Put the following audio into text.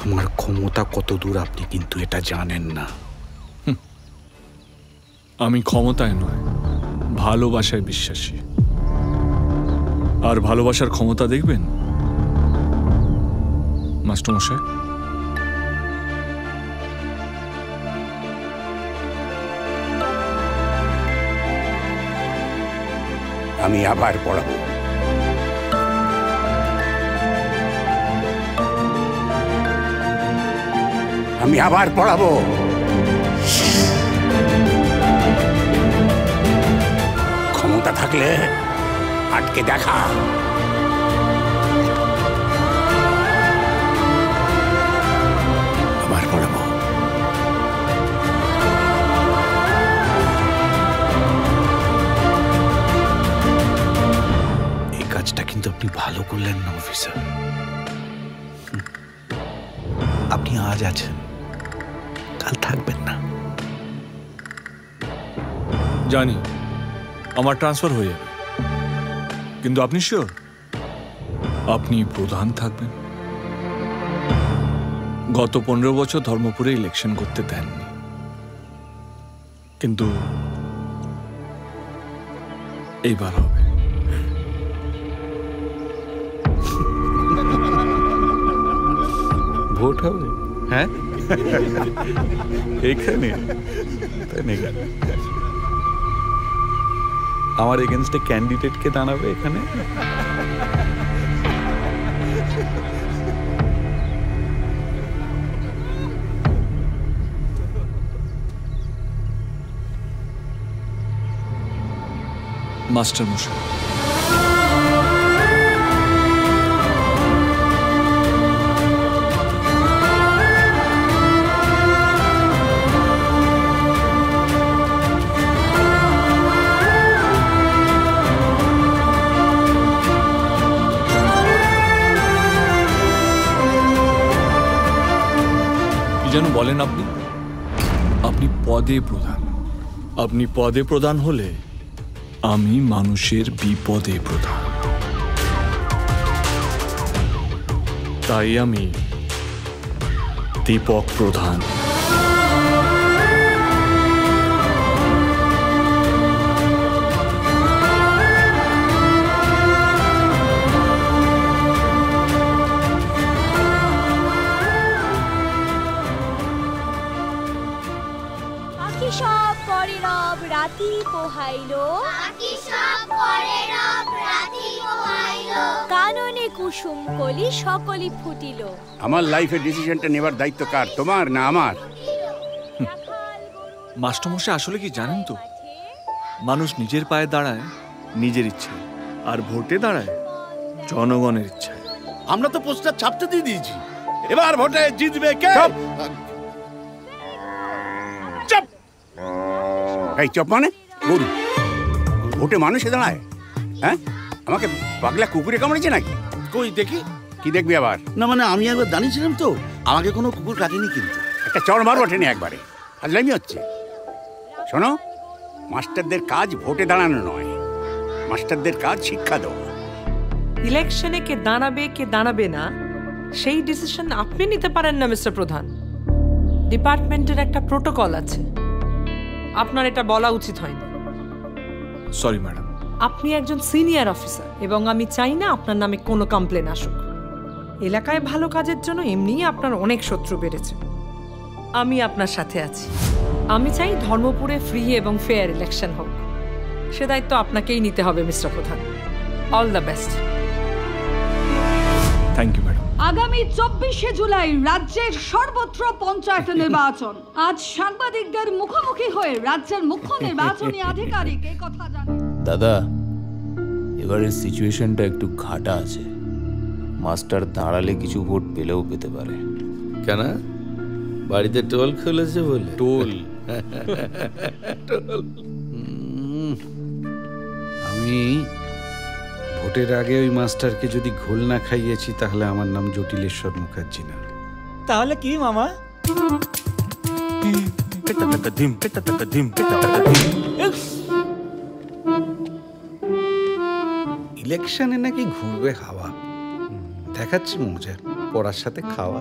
আমার ক্ষমতা কত দূর আপনি কিন্তু এটা জানেন না। আমি ক্ষমতায় নয়, ভালোবাসায় বিশ্বাসী। আর ভালোবাসার ক্ষমতা দেখবেন মাস্টারমশাই। আমি আবার পড়াবো। আমি আবার পড়াবো। ক্ষমতা থাকলে আটকে দেখা। আবার পড়াবো। এই কাজটা কিন্তু আপনি ভালো করলেন না অফিসার। আপনি আজ আছেন, কাল থাকবেন না। জানি আমার ট্রান্সফার হয়ে যাবে, কিন্তু আপনি শিওর আপনি প্রধান থাকবেন? গত 15 বছর ধর্মপুরে ইলেকশন করতে দেননি, কিন্তু এইবার হবে। ভোট হবে? হ্যাঁ, এইখানে তাই নাকি? আমার এগেনস্টে ক্যান্ডিডেটকে দাঁড়াবে এখানে? মাস্টারমশাই, যেন বলেন আপনি আপনি পদে প্রধান। আপনি পদে প্রধান হলে আমি মানুষের বিপদে প্রধান। তাই আমি দীপক প্রধান। রাতি পোহাইলো, কাননে কুসুম কলি সকলি ফুটিল। আমার লাইফের ডিসিশনটা নেবার দায়িত্ব কার, তোমার না আমার? মাস্টারমশাই আসলে কি জানেন তো, মানুষ নিজের পায়ে দাঁড়ায় নিজের ইচ্ছায়, আর ভোটে দাঁড়ায় জনগণের ইচ্ছায়। আমরা তো পোস্টার ছাপতে দিয়ে দিয়েছি, এবার ভোটে জিতবে কে? এই চপ মানে গরু ভোটে মানুষে দাঁড়ায়? হ্যাঁ, আমাকে পাগলা কুকুরে কামড়েছে নাকি? কই দেখি। কি দেখবি আবার? না মানে আমি একবার দাঁড়িয়েছিলাম তো, আমাকে কোনো কুকুর কাটেনি কিন্তু। একটা চড় মারবো টেনে একবারে, ফাজলামি হচ্ছে। শোনো, মাস্টারদের কাজ ভোটে দাঁড়ানো নয়, মাস্টারদের কাজ শিক্ষা দেওয়া। ইলেকশনে কে দাঁড়াবে না সেই ডিসিশন আপনি নিতে পারেন না মিস্টার প্রধান। ডিপার্টমেন্টের একটা প্রোটোকল আছে, আপনার এটা বলা উচিত হয়নি। Sorry madam. আপনি একজন সিনিয়র অফিসার এবং আমি চাই না আপনার নামে কোনো কমপ্লেন আসুক। এলাকায় ভালো কাজের জন্য এমনিই আপনার অনেক শত্রু বেড়েছে। আমি আপনার সাথে আছি। আমি চাই ধর্মপুরে ফ্রি এবং ফেয়ার ইলেকশন হোক। সে দায়িত্ব আপনাকেই নিতে হবে mister Pradhan. All the best. Thank you madam. আগামী 24শে জুলাই রাজ্যের সর্বত্র পঞ্চায়েত নির্বাচন। আজ সাংবাদিকদের মুখোমুখি হয়ে রাজ্যের মুখ্য নির্বাচনী আধিকারিক এই কথা জানান। দাদা, এবারের সিচুয়েশনটা একটু ঘাটা আছে। মাস্টার দাঁড়ালে কিছু ভোট পেলেও পেতে পারে। কেন? বাড়িতে টোল খুলেছে বলে? টোল? আমি ভোটের আগে ওই মাস্টারকে যদি ঘোল না খাইয়েছি তাহলে আমার নাম জটিলেশ্বর মুখার্জি না। তাহলে কি মামা? ইলেকশনে নাকি ঘুরবে হাওয়া, দেখাচ্ছি মজা। পড়ার সাথে খাওয়া।